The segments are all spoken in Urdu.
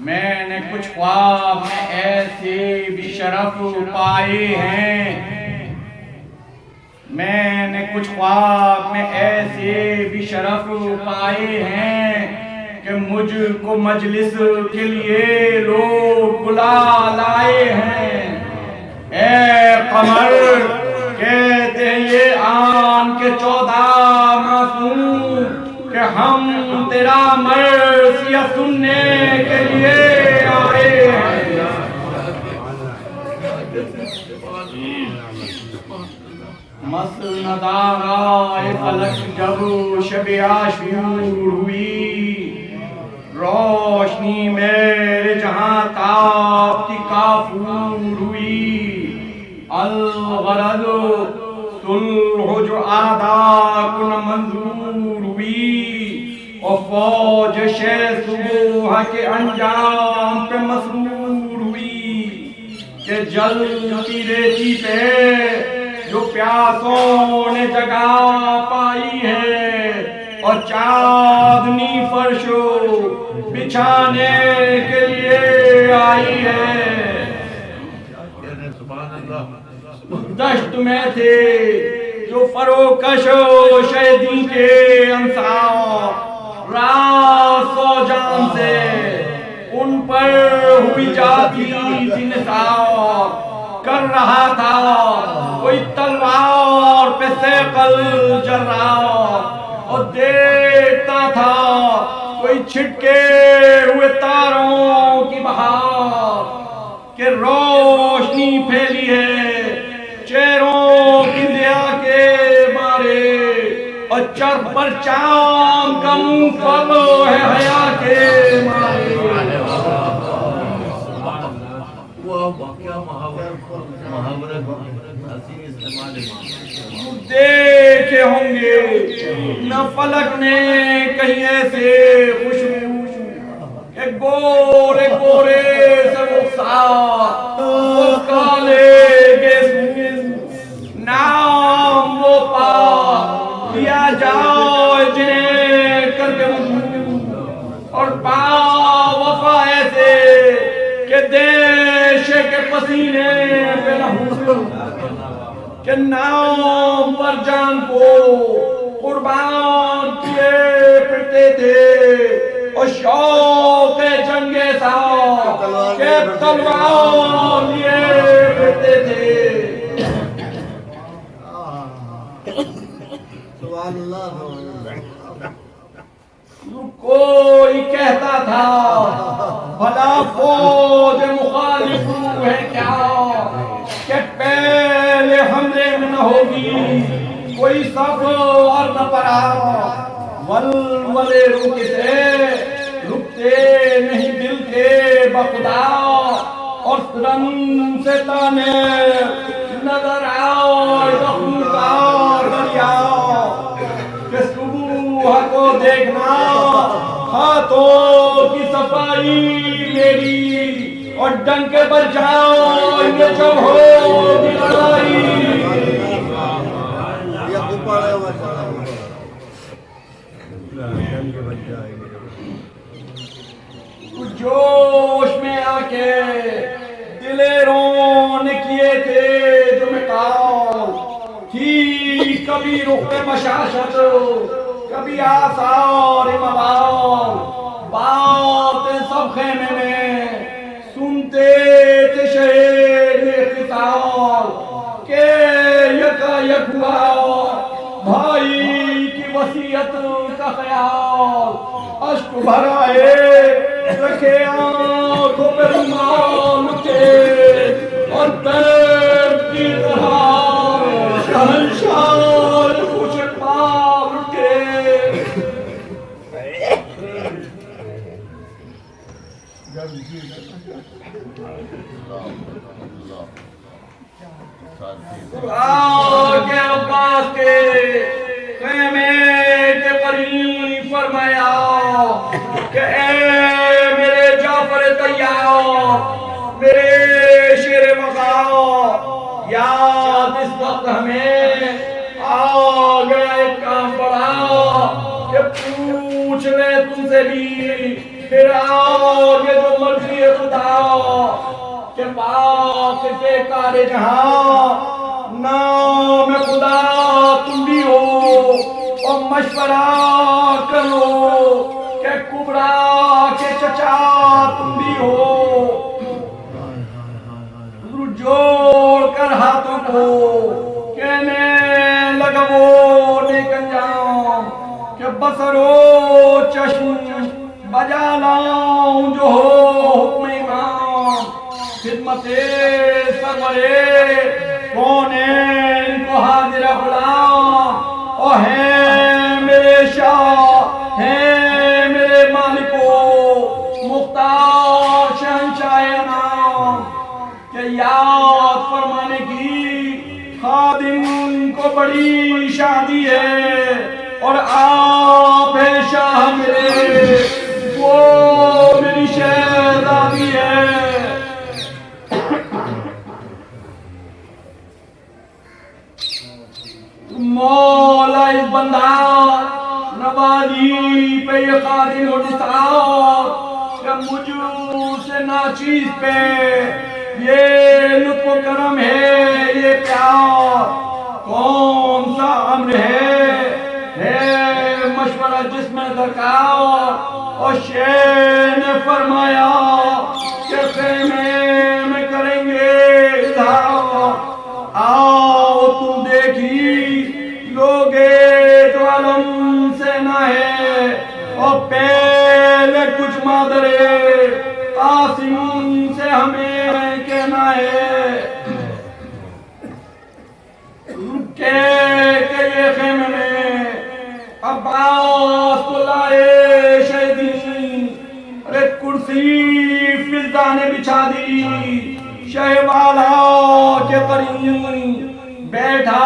میں نے کچھ خواب میں ایسے بھی شرف پائے ہیں، میں نے کچھ خواب میں ایسے بھی شرف پائے ہیں کہ مجھ کو مجلس کے لیے لوگ بلا لائے ہیں۔ اے قمر کہتے ہیں یہ آن کے 14 معصوم کہ ہم تیرا مرثیہ سننے کے لیے آئے ہیں۔ مسند آغائے فلک جب شب عاشور ہوئی، روشنی میرے جہاں تاب کی کافور ہوئی۔ الغرض صلح جو آدھا کن منظور ہوئی، اور فوج شہ صبح کے انجام پہ مسرور ہوئی کہ جلتی ریتی پہ جو پیاسوں نے جگہ پائی ہے، اور چاندنی فرش بچھانے کے لیے آئی ہے۔ دشت میں تھے جو فروکش و شہدی کے انصار، راز و جان سے ان پر ہوئی جاتی تھی نثار۔ کر رہا تھا کوئی تلوار پہ سیقل جرار، اور دیکھتا تھا کوئی چھٹکے ہوئے تاروں کی بہار، کہ روشنی پھیلی ہے چہروں کی ضیاء کے مارے، اور چر پر چاند کا منہ فلو ہے حیا کے مارے۔ دیکھے ہوں گے نہ فلک نے کہیں ایسے خوشبو کہ گورے گورے سے رخسار، وہ کالے گیسو نام وہ پا لیا جائے جنہیں کر کے وجود، اور پا وفا ایسے کہ دیش کے پسینے پہ لہو، کہ نام پر جان کو قربان کیے پھرتے تھے، اور شوق جنگ سا کہ تلوار لیے پھرتے تھے۔ کوئی کہتا تھا بھلا فوج مخالف ہے کیا، کہ پہلے حملے میں نہ ہوگی کوئی صف اور نہ پڑا، ولولے رک سے رکتے نہیں دل کے بخدا، اور رن سے تانے نظر آئے بخوکار دریا، کہ صبح کو دیکھنا ہاتھوں کی صفائی میری، اور ڈنکے پر جائیں گے جو ہوگی لڑائی۔ جوش میں آ کے دلیروں نے کیے تھے جو مقام تھی، کبھی رخ مشاشت کبھی آثار موال، باتیں سب خیمے میں سنتے تھے شہر اختصار، کہ یکا یک ہوا بھائی کی وصیت کا خیال، اشک بھرائے رکھے آنکھوں پہ رومال کے، اور درد کی طرح شہنشاہ کچھ پاپ کے۔ آگے عباس کے خیمے کے قریب فرمایا کہ اے میرے جعفر طیار، میرے شیر وقار، یاد اس وقت ہمیں آ گیا ایک کام بڑا، کہ سے بھی پھر آؤ یہ جو مرضی خدا کہ پاک سے کار جہاں نام خدا تم بھی ہو اور مشورہ کرو کہ کبرا کے چچا تم بھی ہو جوڑ کر ہاتھوں کو کہنے لگا وہ نیک انجام کہ بصر و چشم بجا لاؤں جو ہو حکم امام خدمت سرور کونین کو حاضر غلام اور ہیں میرے شاہ ہیں میرے مالکو مختار شہنشاہ انعام کہ یاد فرمانے کی خادم کو بڑی شادی ہے اور آپ ہے شاہ میرے وہ میری شہزادی ہے مولا اس بندہ نوازی پہ یہ خادم ہو نثار کہ مجھو سے ناچیز پہ یہ لطف و کرم ہے یہ پیار کون سا امر ہے مشورہ جس میں درکار اور شیر نے فرمایا کہ خیمے میں کریں گے اظہار آؤ تم دیکھی لوگے جو علم سے نہ ہے اور پہلے کچھ مادرے قاسم سے ہمیں کہنا ہے کہ یہ خیمے میں عباس کو لائے شہدین ارے کرسی فضا نے بچھا دی شہ والا کے قریب بیٹھا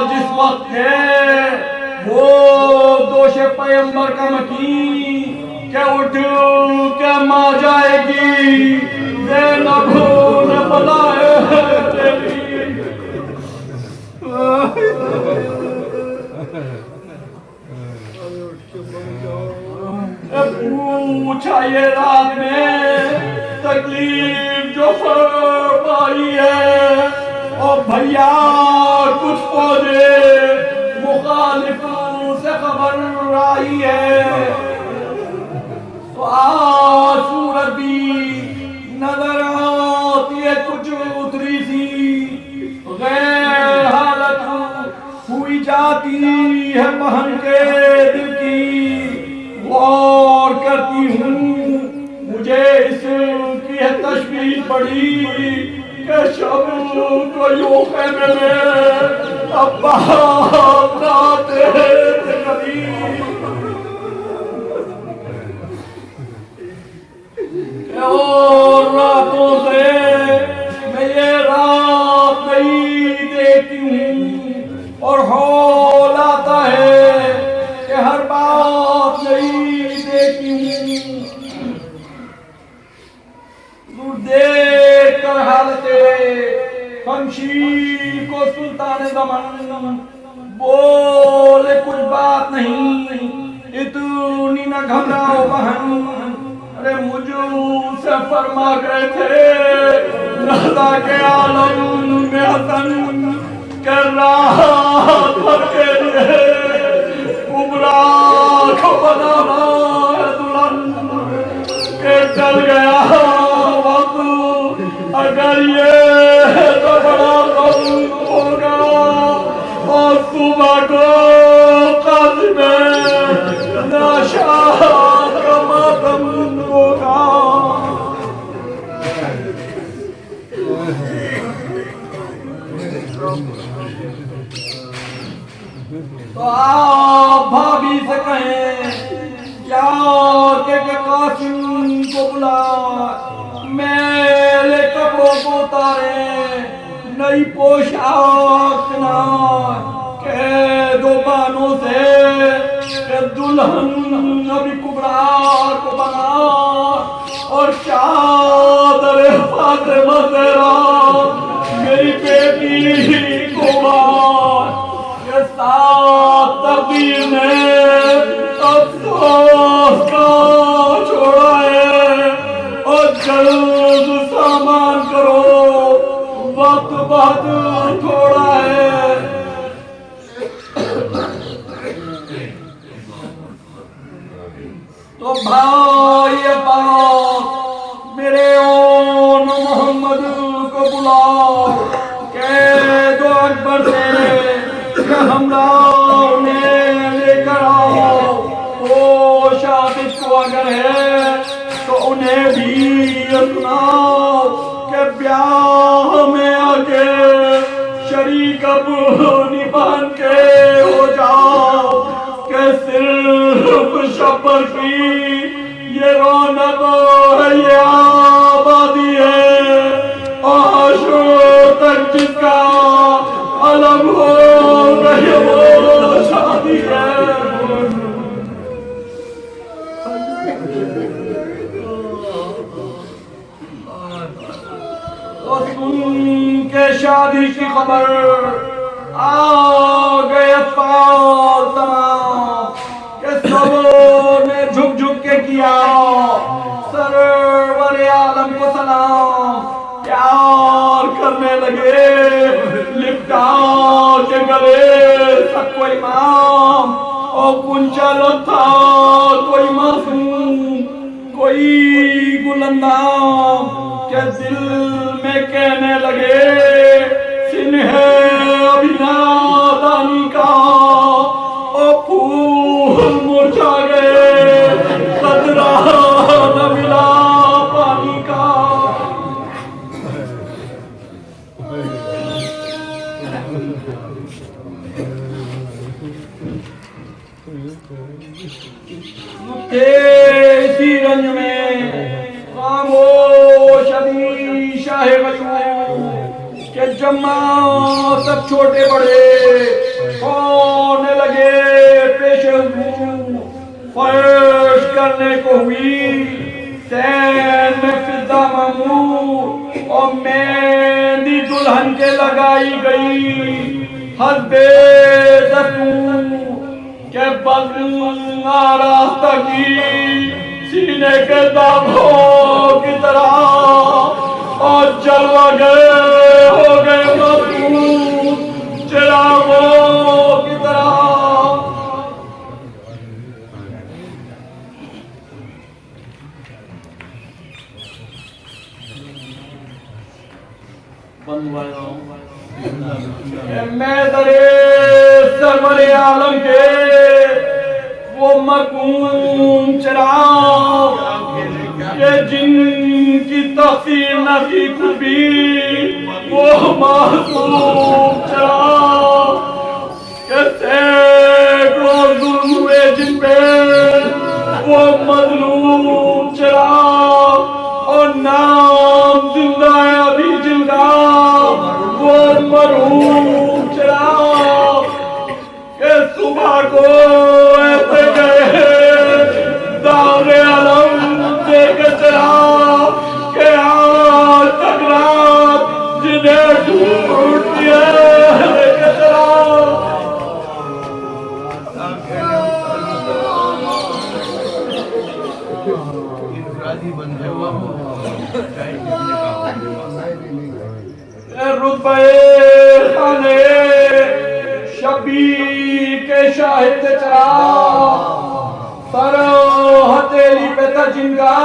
جس وقت ہے وہ دوش پیمبر کا مکین کہ اٹھ کے ماں جائے گی زینب نے بلائے پوچھا یہ رات میں تکلیف جو فرمائی ہے اور بھیا کچھ فوجے مخالفوں سے خبر آئی ہے تو آج صورت بھی نظر آتی ہے کچھ اتری سی غیر حالت ہوئی جاتی ہے بہن کے دل کی غور کرتی ہوں مجھے اس کی ہے تشبیہ پڑی کہ شب کو یوں خیمے میں ابا ناتے قریب اور راتوں سے میں یہ رات نہیں دیکھتی ہوں اور ہول آتا ہے کہ ہر بات نہیں دیکھتی ہوں دیکھ کر حالت خمشیر کو سلطان زمان بولے کچھ بات نہیں اتنی نہ گھبراؤ بہن ارے مجھو سے فرما گئے تھے رضا کے عالم میں حسن کر رہا بھر کے لیے کبرا کو بنانا ہے دلہن کہ چل گیا وقت اگر یہ تو بڑا غم ہوگا اور صبح کو قاضی میں ناشاد کا ماتم ہوگا تو آپ بھابھی سے کہیں کیا کہ قاسم کو بلا میلے کپڑوں کو اتارے نئی پوشاک نہ کہ دو بانوں سے کہ دلہن ابھی کبرا کو بنا اور چادر فاطمہ تیرا میری بیٹی کو بار یہ ساتھ تقدیر نے افسوس کا اکبر سے کہ ہمراہ انہیں لے کر آؤ، وہ شاہد کو اگر ہے تو انہیں بھی یہ سناؤ کہ بیاہ میں آگے شریک اپنی بہن کے ہو جاؤ، کہ صرف شبر کی یہ رونق ہے، یہ آبادی ہے، حشر تک جس کا علم ہو رہی وہ شادی ہے۔ تو سن کے شادی کی خبر آ گئے اطفال تمام، کہ سب نے جھک جھک کے کیا سرور عالم کو سلام، پیار کرنے لگے لپٹا کے گلے سب کو امام، اور کنچل تھا کوئی معصوم کوئی گلندام، کہ دل میں کہنے لگے سنہ ابھی نادانی کا، اور پھول مرجھا گئے قطرہ نہ ملا پانی کا۔ اسی رنج میں خاموش ابھی شاہ وجود کہ جمع سب چھوٹے بڑے ہونے لگے پیش حضور، فرش کرنے کو ہوئی سین میں فضا معمور، اور مہندی دلہن کے لگائی گئی حسب دستور، کہ بزم آراستہ کی سینے کے داغوں کی طرح، اور جلوہ گئے ہو گئے مضبوط چراغوں کی طرح۔ میں درے سرور عالم کے وہ مکون چراغ، کہ جن کی تفسیر نہ کی کبھی وہ معصوم چراغ، کہ سینکڑوں ظلم ہوئے جن پہ وہ مظلوم چراغ، اور نام زندہ ہے ابھی جن کا وہ مرحوم چراغ، کہ صبح کو ایسے گئے داغ علم دے کے چراغ، کہ آج تک رات جنہیں ٹوٹ دیا دے کے چراغ۔ رتبہ خانے شبیر کے شاہد چراغ، سر ہتھیلی پہ تھا جن کا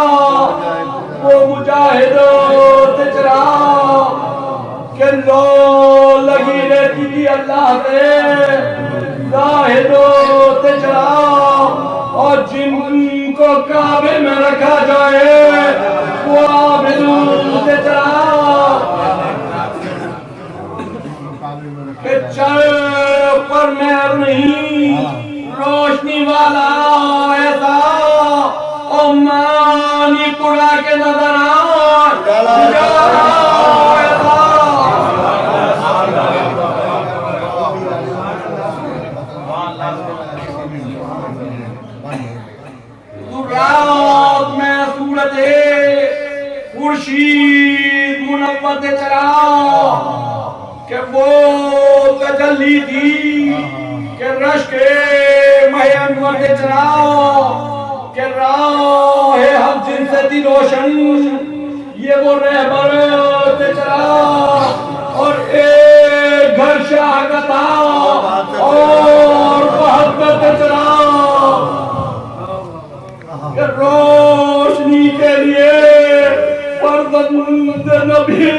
وہ مجاہد چراغ، کہ لو لگی رہتی تھی اللہ سے زاہد چراغ، اور جن کو کعبے میں رکھا جائے وہ عابد چراغ، کہ چر پر مہر نہیں روشنی والا ایسا، اور مانی پڑا کے نظر رات میں صورت خورشید منور چراغ، کہ وہ تجلی تھی کہ رشک مہ انور چراغ، کہ راہ حق جن سے تھی روشن یہ وہ رہبر چراغ، اور ایک گھر شاہ کا تھا اور محبت چراغ، کہ روشنی کے لیے فرزند نبی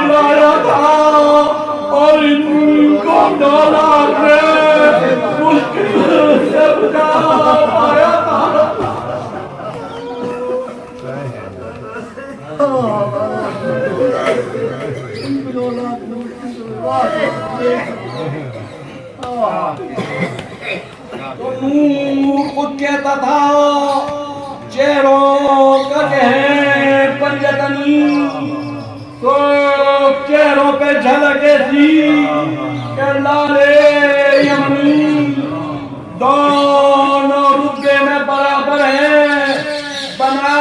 لایا تھا، اور ان کو تو نور خود کہتا تھا چہروں کا کہیں پنجتنی، تو چہروں پہ جھلکے تھی کہ لالے یمنی، دونوں رتبے میں برابر ہیں، بنا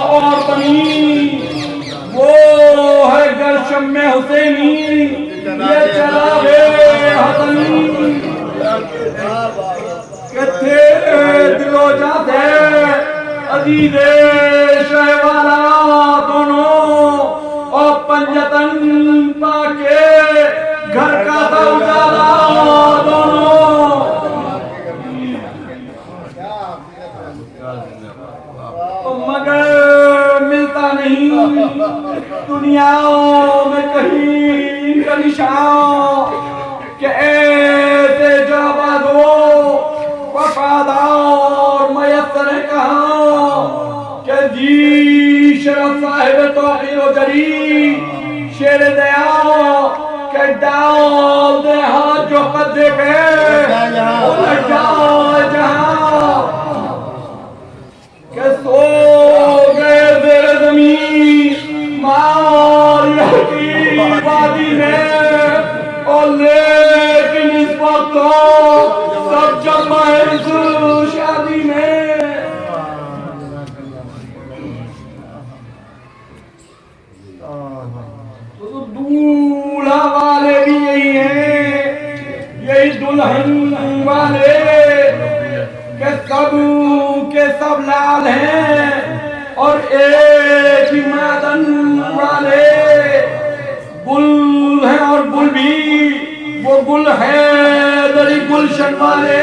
اور بنی، وہ ہے گرشم میں حسینی، یہ چلا گے حسنی، کہ تھے دل و جاتے عزیز شہوالا دونوں، اور پنجتن پاکے گھر کا تھا اجالا دونوں، مگر ملتا نہیں دنیا میں کہیں کا نشان کہ ایسے جاباد ہو وفادار میسر ہے کہاں، کہ جی شرف صاحب توقیر و جری شیر دیا کہ ڈال دے ہاتھ جو قدے پہ الٹ جائے جہاں، کہ سو گئے زیر زمین ماریا کی وادی میں، اور لیکن اس وقت سب جمع ہے اس شادی میں، تو دولہا والے بھی یہی ہیں، یہی دلہن والے، کہ سب کے سب لال ہیں اور ایک ہی معدن والے، گل ہیں اور گل بھی وہ گل ہے دری گلشن والے،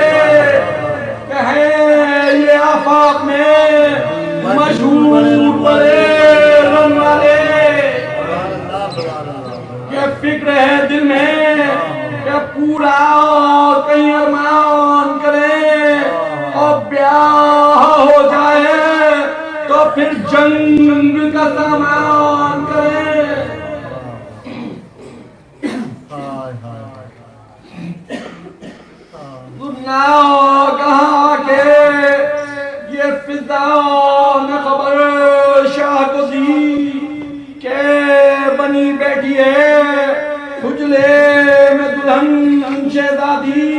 کہ ہیں یہ آفاق میں مشہور بڑے رنگ والے، کہ فکر ہے دل میں کہ پورا کہیں ارمان کریں اور بیاہ ہو جائے تو پھر جنگ کا سامان کریں، سننا کہا کہ یہ فضا نے خبر شاہ کو دی کہ بنی بیٹی ہے حجلے میں دلہن شہزادی،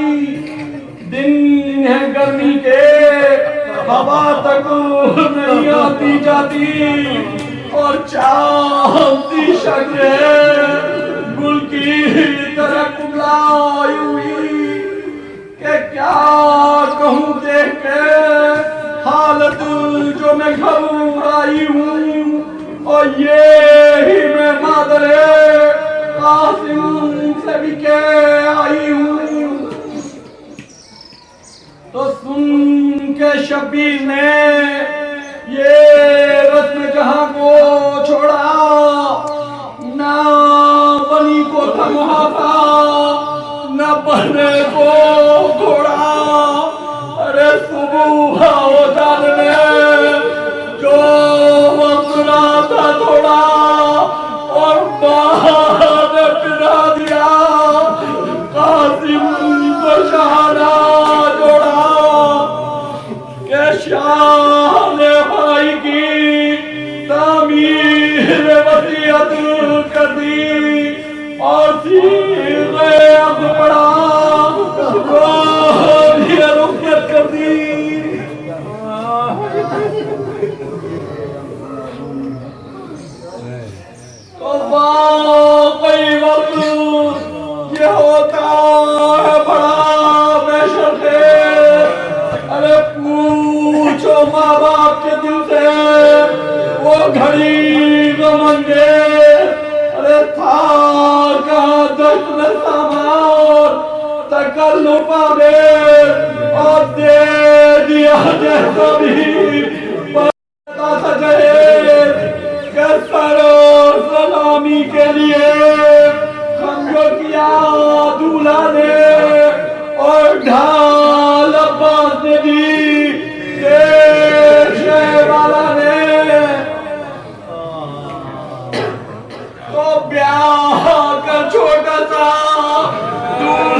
دن ہے گرمی کے ہوا تک نہیں آتی جاتی، اور چاہتی شکل گل کی طرح کملائی ہوئی، کہ کیا کہوں دیکھ کے حالت جو میں گھبرائی ہوں، اور یہ ہی میں مادر قاسم سے بھی کہ آئی ہوں، تو سن کے شبیر نے یہ رسم جہاں کو چھوڑا، نہ بنی کو تھا محافظہ نہ بہنے کو گھوڑا، ارے صبح ہو جانے جو وقت رہا تھا تھوڑا، اور بعد پھرا دیا قاسم کو شہادہ جوڑا، کہ شاہ نے بھائی کی تعمیر وصیت کر دی، اور سیغے اب پڑا روحی رخصت کر دی، تو واقعی وقت یہ ہوتا ہے بڑا بے شرخیر، ارے پوچھو ماں باپ کے دل سے وہ گھڑی غم انگیز، ارے تھا کہاں دست میں سامان تکلف آمیز، اور دے دیا جیسا بھی پتا تھا جہیز، کہ سرو سلامی کے لیے خنجو کیا دولہا نے، اور ڈھال عباس نے دی شہ والا نے، تو بیاہ کر چھوٹا سا دولہا